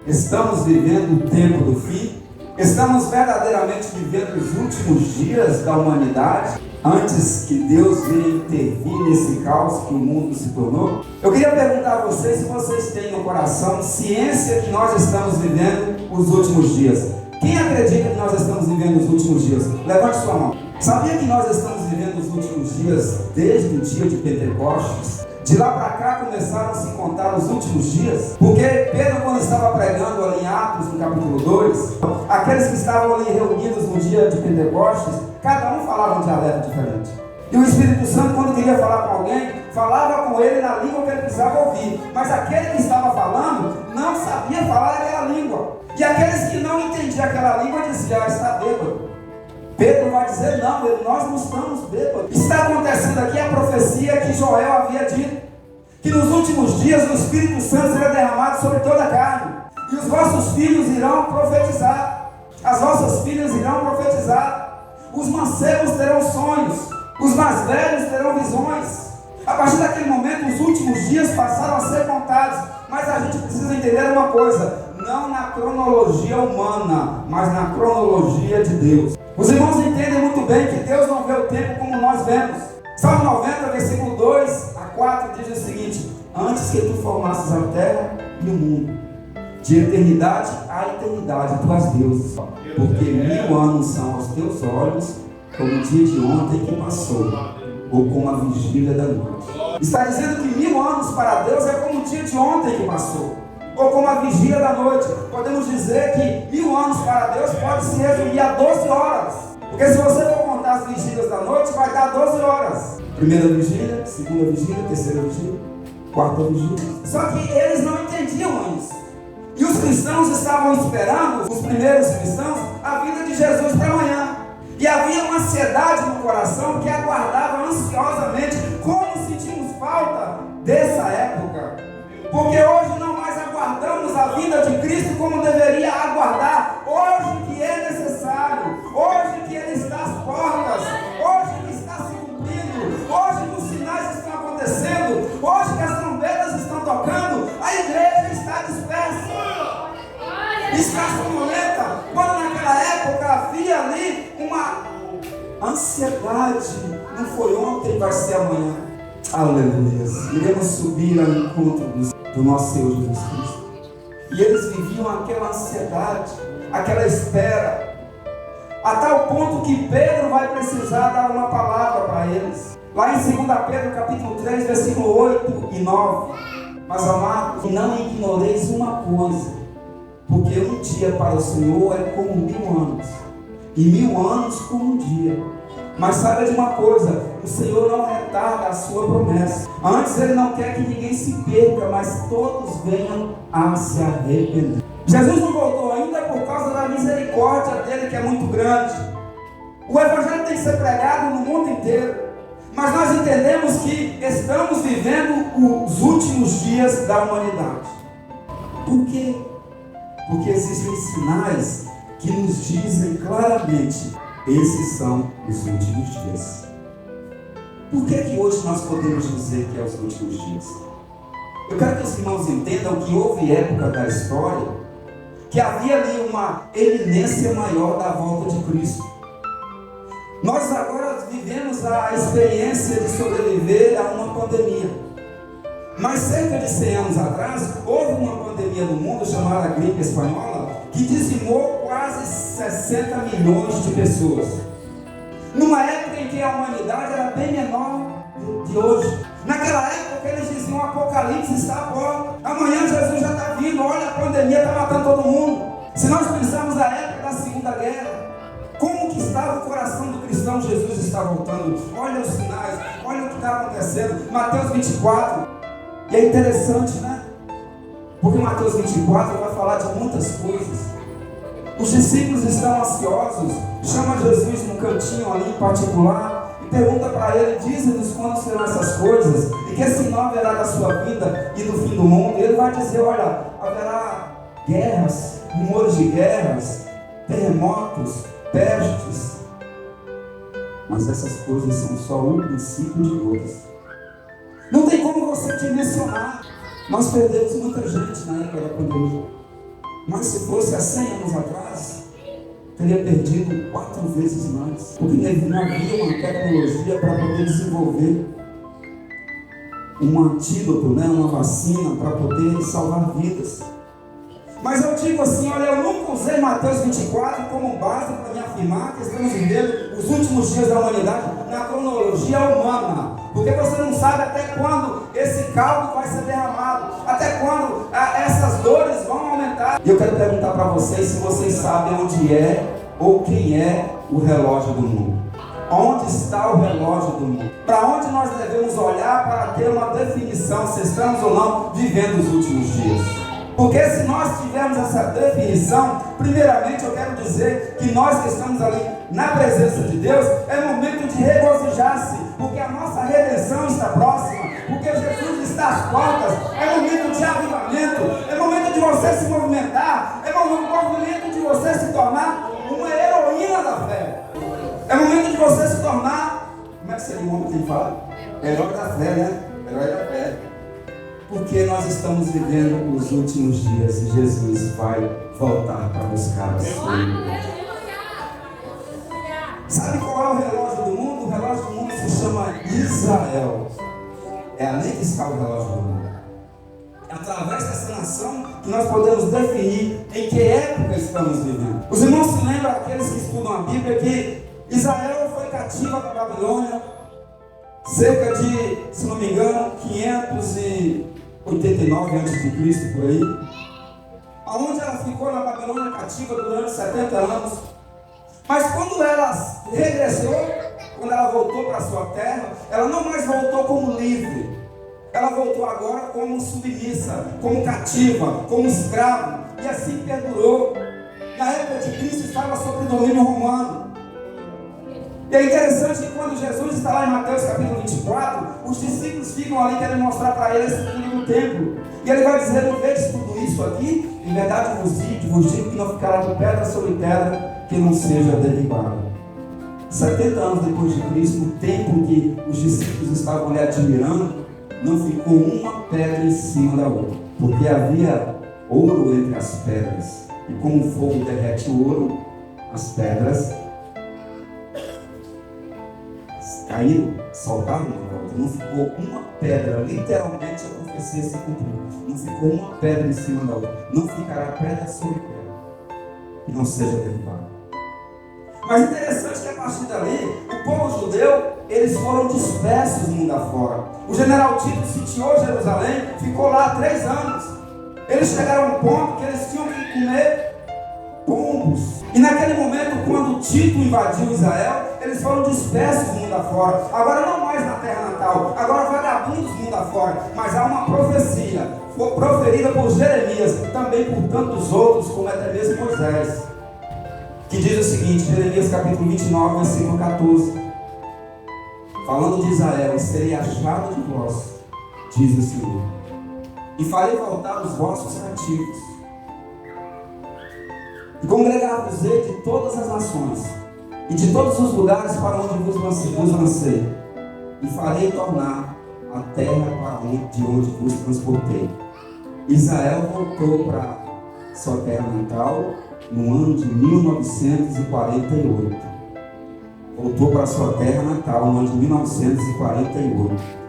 Estamos vivendo o tempo do fim? Estamos verdadeiramente vivendo os últimos dias da humanidade, antes que Deus venha intervir nesse caos que o mundo se tornou? Eu queria perguntar a vocês se vocês têm no coração ciência que nós estamos vivendo os últimos dias. Quem acredita que nós estamos vivendo os últimos dias? Levante sua mão. Sabia que nós estamos vivendo os últimos dias desde o dia de Pentecostes? De lá para cá começaram a se contar os últimos dias, porque Pedro, quando estava pregando ali em Atos, no capítulo 2, aqueles que estavam ali reunidos no dia de Pentecostes, cada um falava um dialeto diferente. E o Espírito Santo, quando queria falar com alguém, falava com ele na língua que ele precisava ouvir. Mas aquele que estava falando não sabia falar aquela língua. E aqueles que não entendiam aquela língua diziam: está bêbado. Pedro vai dizer: não, nós não estamos bêbados. Está acontecendo aqui a profecia que Joel havia dito, que nos últimos dias o Espírito Santo será derramado sobre toda a carne, e os vossos filhos irão profetizar, as vossas filhas irão profetizar, os mancebos terão sonhos, os mais velhos terão visões. A partir daquele momento os últimos dias passaram a ser contados. Mas a gente precisa entender uma coisa: não na cronologia humana, mas na cronologia de Deus. Os irmãos entendem muito bem que Deus não vê o tempo como nós vemos. Salmo 90, versículo 2 a 4 diz o seguinte: antes que tu formasses a terra e o mundo, de eternidade a eternidade tu és Deus, porque 1000 anos são aos teus olhos como o dia de ontem que passou, ou como a vigília da noite. Está dizendo que 1000 anos para Deus é como o dia de ontem que passou, ou como a vigília da noite. Podemos dizer que 1000 anos para Deus pode se resumir a 12 horas. Porque se você for contar as vigílias da noite, vai dar 12 horas. Primeira vigília, segunda vigília, terceira vigília, quarta vigília. Só que eles não entendiam isso. E os cristãos estavam esperando, os primeiros cristãos, a vinda de Jesus para amanhã. E havia uma ansiedade no coração que aguardava ansiosamente. Como sentimos falta dessa época? Porque hoje não mais aguardamos a vinda de Cristo como deveria aguardar. Hoje que é necessário, hoje que Ele está às portas, hoje que está se cumprindo, hoje que os sinais estão acontecendo, hoje que as trombetas estão tocando, a igreja está dispersa, está sonolenta. Quando naquela época havia ali uma ansiedade, não foi ontem, vai ser amanhã. Aleluia. Iremos subir ao encontro do nosso Senhor Jesus Cristo. E eles viviam aquela ansiedade, aquela espera, a tal ponto que Pedro vai precisar dar uma palavra para eles. Lá em 2 Pedro capítulo 3, versículo 8 e 9. Mas amados, não ignoreis uma coisa, porque um dia para o Senhor é como 1000 anos, e 1000 anos como um dia. Mas saiba de uma coisa: o Senhor não retarda a sua promessa. Antes Ele não quer que ninguém se perca, mas todos venham a se arrepender. Jesus não voltou ainda por causa da misericórdia dele, que é muito grande. O Evangelho tem que ser pregado no mundo inteiro. Mas nós entendemos que estamos vivendo os últimos dias da humanidade. Por quê? Porque existem sinais que nos dizem claramente: esses são os últimos dias. Por que hoje nós podemos dizer que é os últimos dias? Eu quero que os irmãos entendam que houve época da história que havia ali uma eminência maior da volta de Cristo. Nós agora vivemos a experiência de sobreviver a uma pandemia. Mas cerca de 100 anos atrás, houve uma pandemia no mundo chamada gripe espanhola, que dizimou quase 60 milhões de pessoas. Numa época em que a humanidade era bem menor de hoje. Naquela época eles diziam: o apocalipse está à porta. Amanhã Jesus já está vindo, olha, a pandemia está matando todo mundo. Se nós pensarmos na época da Segunda Guerra, como que estava o coração do cristão? Jesus está voltando. Olha os sinais, olha o que está acontecendo. Mateus 24. E é interessante, né? Porque Mateus 24 vai falar de muitas coisas. Os discípulos estão ansiosos. Chama Jesus num cantinho ali em particular e pergunta para ele: dize-nos quando serão essas coisas, e que sinal haverá da sua vida e do fim do mundo. E ele vai dizer: olha, haverá guerras, rumores de guerras, terremotos, pestes. Mas essas coisas são só um princípio de outras. Não tem como você dimensionar. Nós perdemos muita gente na época da pandemia. Mas se fosse há 100 anos atrás, teria perdido 4 vezes mais. Porque não havia uma tecnologia para poder desenvolver um antídoto, uma vacina para poder salvar vidas. Mas eu digo assim, olha, eu nunca usei Mateus 24 como base para me afirmar que estamos vivendo os últimos dias da humanidade na cronologia humana. Porque você não sabe até quando esse caldo vai ser derramado, até quando essas dores vão aumentar. E eu quero perguntar para vocês se vocês sabem onde é ou quem é o relógio do mundo. Onde está o relógio do mundo? Para onde nós devemos olhar para ter uma definição se estamos ou não vivendo os últimos dias? Porque se nós tivermos essa definição, primeiramente eu quero dizer que nós que estamos ali na presença de Deus, é momento de regozijar-se, porque a nossa redenção está próxima, porque Jesus está às portas, é momento de avivamento, é momento de você se movimentar, é momento de você se tornar uma heroína da fé, é momento de você se tornar, como é que seria o homem que fala? Herói da fé, né? Herói da fé. Porque nós estamos vivendo os últimos dias e Jesus vai voltar para buscar a sua igreja. Sabe qual é o relógio do mundo? O relógio do mundo se chama Israel. É ali que está o relógio do mundo. É através dessa nação que nós podemos definir em que época estamos vivendo. Os irmãos se lembram, aqueles que estudam a Bíblia, que Israel foi cativa da Babilônia cerca de, se não me engano, 589 a.C. por aí, aonde ela ficou na Babilônia cativa durante 70 anos. Mas quando ela regressou, quando ela voltou para a sua terra, ela não mais voltou como livre, ela voltou agora como submissa, como cativa, como escravo, e assim perdurou. Na época de Cristo estava sob o domínio romano. E é interessante que quando Jesus está lá em Mateus capítulo 24, os discípulos ficam ali querendo mostrar para ele esse túmulo do templo. E ele vai dizer, não vedes tudo isso aqui? Em verdade vos digo que não ficará de pedra sobre pedra que não seja derribada. 70 anos depois de Cristo, o templo que os discípulos estavam ali admirando, não ficou uma pedra em cima da outra. Porque havia ouro entre as pedras. E como o fogo derrete o ouro, as pedras caíram, saltaram uma da outra. Não ficou uma pedra, literalmente a profecia se cumpriu. Não ficou uma pedra em cima da outra. Não ficará pedra sobre pedra que não seja derrubada. Mas interessante que a partir dali, o povo judeu, eles foram dispersos no mundo afora. O general Tito sitiou Jerusalém, ficou lá 3 anos. Eles chegaram a um ponto que eles tinham que comer pombos. E naquele momento, quando Tito invadiu Israel, eles foram dispersos no mundo afora. Agora não mais na terra natal, agora vagabundos no mundo afora. Mas há uma profecia, foi proferida por Jeremias, também por tantos outros, como até mesmo Moisés, que diz o seguinte, Jeremias capítulo 29, versículo 14. Falando de Israel, serei achado de vós, diz o Senhor, e farei voltar os vossos cativos, e congregar-vos-ei de todas as nações, e de todos os lugares para onde vos lancei, e farei tornar a terra de onde vos transportei. Israel voltou para sua terra natal no ano de 1948. Voltou para sua terra natal no ano de 1948.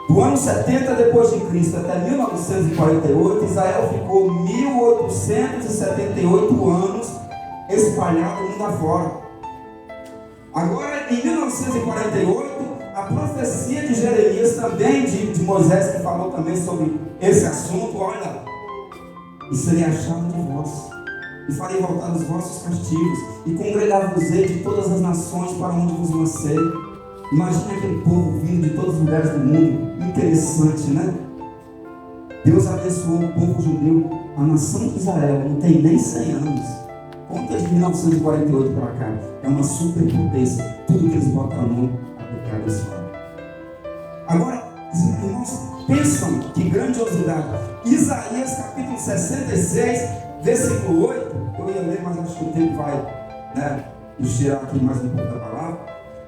Do ano 70 depois de Cristo até 1948, Israel ficou 1878 anos espalhado no mundo afora. Agora, em 1948, a profecia de Jeremias também, de Moisés, que falou também sobre esse assunto, olha, e serei achado de vós, e farei voltar os vossos castigos, e congregar-vos-ei de todas as nações para onde vos lancei. Imagina aquele povo vindo de todos os lugares do mundo. Interessante, né? Deus abençoou o povo judeu. A nação de Israel não tem nem 100 anos. Conta de 1948 para cá. É uma superpotência. Tudo que eles botam a mão, a pecado fora. Agora, os irmãos pensam que grandiosidade. Isaías capítulo 66, versículo 8. Eu ia ler, mas acho que o tempo vai, nos tirar aqui mais um pouco da palavra.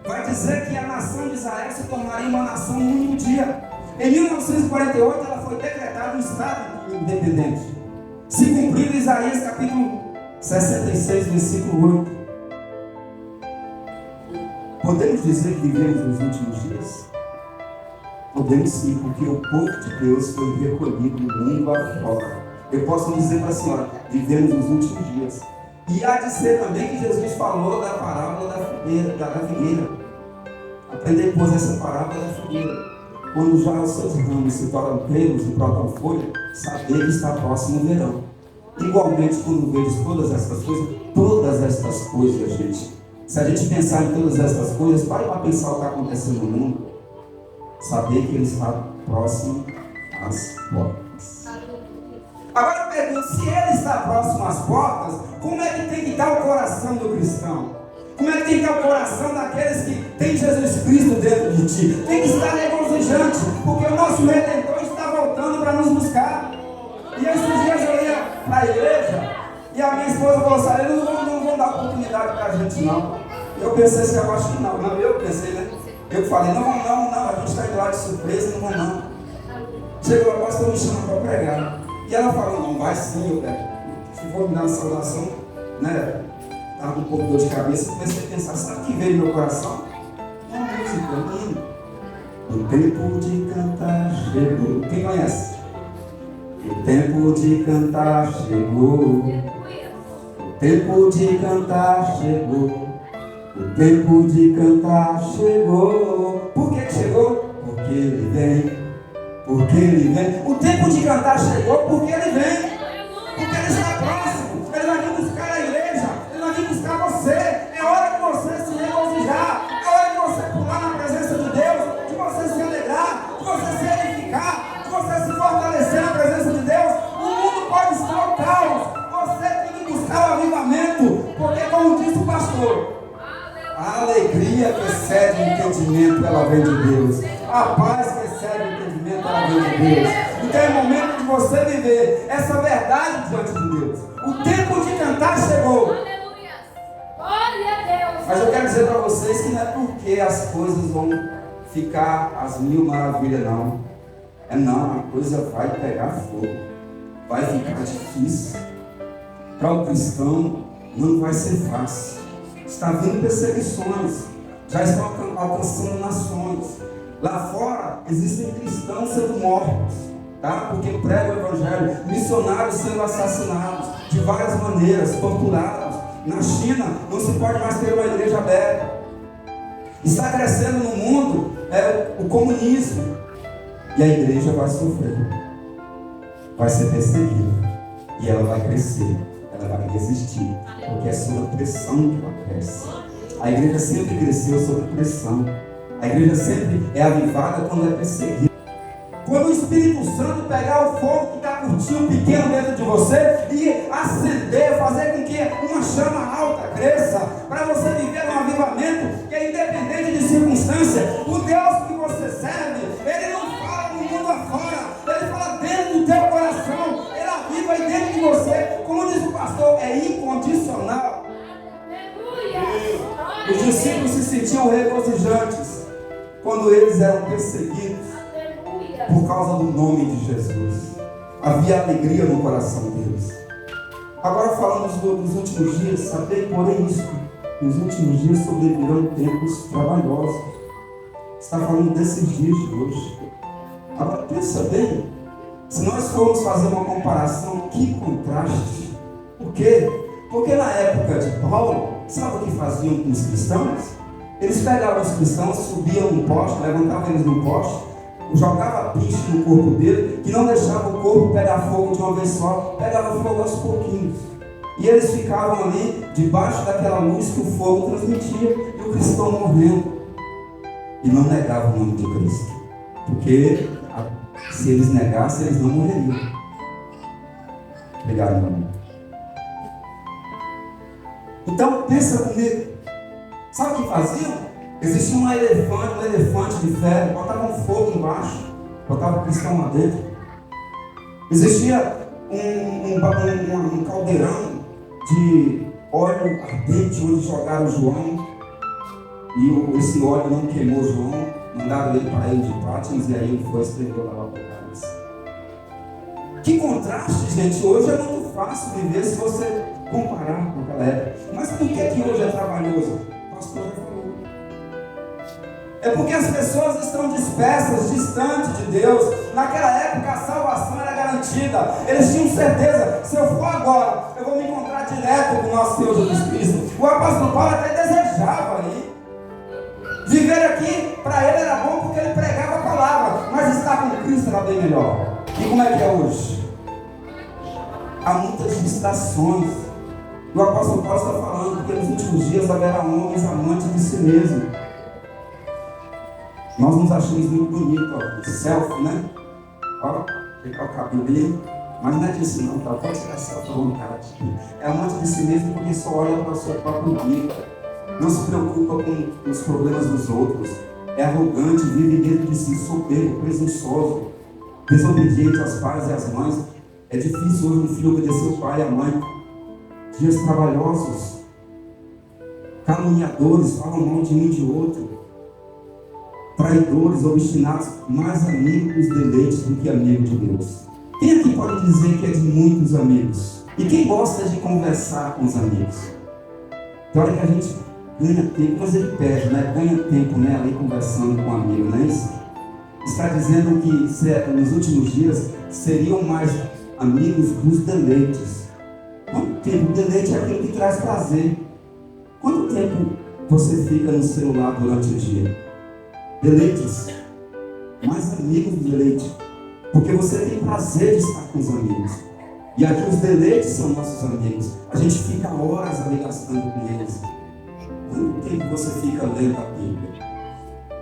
Vai dizer que a nação de Israel se tornaria uma nação no único dia. Em 1948 ela foi decretada um estado independente. Se cumprir Isaías capítulo 66, versículo 8. Podemos dizer que vivemos nos últimos dias? Podemos sim, porque o povo de Deus foi recolhido no mundo afora. Eu posso dizer para a senhora, vivemos nos últimos dias. E há de ser também que Jesus falou da parábola da figueira. Aprender, pois, essa parábola da figueira. Quando já os seus ramos se tornam pelos e brotam folha, saber que está próximo o verão. Igualmente, quando vejo todas estas coisas, gente, se a gente pensar em todas estas coisas, pare para pensar o que está acontecendo no mundo, saber que ele está próximo às portas. Agora eu pergunto, se ele está próximo às portas, como é que tem que estar o coração do cristão? Como é que tem que estar o coração daqueles que têm Jesus Cristo dentro de ti? Tem que estar regozijante, porque o nosso Redentor está voltando para nos buscar. E esses dias eu ia para a igreja e a minha esposa falou assim, eles não vão dar oportunidade para a gente não. Eu pensei assim, eu acho que não. Não, eu pensei, né? Eu falei, não, a gente está indo lá de surpresa, não vão não. Chegou a pastor me chamando para pregar. E ela falou, não, vai sim, eu quero. Se for me dar uma saudação, né? Estava com um pouco de dor de cabeça, comecei a pensar, sabe o que veio no meu coração? Uma música linda. O tempo de cantar chegou. Quem conhece? O tempo de cantar chegou. O tempo de cantar chegou. O tempo de cantar chegou. Por que chegou? Porque ele vem. Porque ele vem. O tempo de cantar chegou porque ele vem. Porque ele está próximo. Ele vai vir buscar a igreja. Ele vai vir buscar você. É hora de você se regozijar. É hora de você pular na presença de Deus. De você se alegrar. De você se edificar. De você se fortalecer na presença de Deus. O mundo pode estar o caos. Você tem que buscar o avivamento. Porque como disse o pastor, a alegria que excede o entendimento, ela vem de Deus. A paz que excede o entendimento, ela vem de Deus. Então é momento de você viver essa verdade diante de Deus. O tempo de cantar chegou. Mas eu quero dizer para vocês que não é porque as coisas vão ficar às mil maravilhas, não. Não, a coisa vai pegar fogo. Vai ficar difícil. Para o cristão não vai ser fácil. Está vindo perseguições, já estão alcançando nações. Lá fora existem cristãos sendo mortos, tá? Porque pregam o evangelho, missionários sendo assassinados de várias maneiras, torturados. Na China não se pode mais ter uma igreja aberta. Está crescendo no mundo o comunismo. E a igreja vai sofrer, vai ser perseguida. E ela vai crescer. Ela vai resistir, porque é sob a pressão que ela cresce. A igreja sempre cresceu sob pressão. A igreja sempre é avivada quando é perseguida. Quando o Espírito Santo pegar o fogo que está curtindo pequeno dentro de você e acender, fazer com que uma chama alta cresça, para você viver um avivamento que é independente de circunstância. O Deus que você serve, Ele não fala no mundo afora, Ele fala dentro do teu coração. Ele aviva aí dentro de você. Como diz o pastor, é incondicional. Os discípulos se sentiam regozijantes quando eles eram perseguidos por causa do nome de Jesus. Havia alegria no coração deles. Agora falamos dos últimos dias, sabei, porém isso, nos últimos dias sobrevirão tempos trabalhosos. Está falando desses dias de hoje. Agora pensa bem, se nós formos fazer uma comparação, que contraste. Por quê? Porque na época de Paulo, sabe o que faziam com os cristãos? Eles pegavam os cristãos, subiam no poste, levantavam eles no poste, jogavam piche no corpo dele, que não deixava o corpo pegar fogo de uma vez só, pegava fogo aos pouquinhos. E eles ficavam ali, debaixo daquela luz que o fogo transmitia, e o cristão morrendo. E não negavam o nome de Cristo. Porque se eles negassem, eles não morreriam. Obrigado, meu amigo. Então, pensa comigo. Sabe o que faziam? Existia um elefante de ferro, botavam fogo embaixo, botavam o cristão lá dentro. Existia um caldeirão de óleo ardente onde jogaram João, e esse óleo não queimou João, mandaram ele para ele de Pátimos, e aí ele foi e escreveu lá o Apocalipse. Que contraste, gente. Hoje é muito fácil viver se você comparar com aquela época. Mas por que hoje é trabalhoso? O pastor já falou. É porque as pessoas estão dispersas, distantes de Deus. Naquela época a salvação era garantida. Eles tinham certeza, se eu for agora, eu vou me encontrar direto com o nosso Senhor Jesus Cristo. O apóstolo Paulo até desejava aí. Viver aqui, para ele era bom porque ele pregava a palavra. Mas estar com Cristo era bem melhor. E como é que é hoje? Há muitas distrações. O apóstolo Paulo está falando que nos últimos dias haverá homens amantes de si mesmo. Nós nos achamos muito bonitos, ó, selfie, né? Ó, ficar o cabelo ali. Mas não é disso não, tá? Pode tirar selfie à vontade. É amante de si mesmo porque só olha para o seu próprio umbigo. Não se preocupa com os problemas dos outros. É arrogante, vive dentro de si, soberbo, presunçoso, desobediente aos pais e às mães. É difícil hoje um filho obedecer o pai e a mãe. Dias trabalhosos, caluniadores, falam mal de um e de outro. Traidores, obstinados, mais amigos dos deleites do que amigo de Deus. Quem aqui pode dizer que é de muitos amigos? E quem gosta de conversar com os amigos? Tem hora que a gente ganha tempo, mas ele perde, né? Ganha tempo, né? Ali conversando com um amigo, não é isso? Está dizendo que nos últimos dias seriam mais amigos dos deleites. Quanto tempo? O deleite é aquilo que traz prazer. Quanto tempo você fica no celular durante o dia? Deleites, mais amigos do deleite, porque você tem prazer de estar com os amigos. E aqui os deleites são nossos amigos. A gente fica horas ali gastando com eles. Quanto tempo você fica lendo a Bíblia?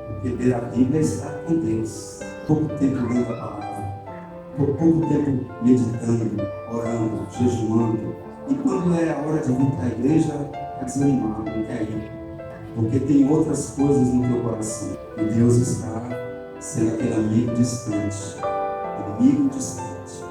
Porque ler a Bíblia é estar com Deus. Pouco tempo lendo a palavra, pouco tempo meditando, orando, jejuando. E quando é a hora de vir para a igreja, está desanimado, não quer ir. Porque tem outras coisas no teu coração. E Deus está sendo aquele amigo distante. Amigo distante.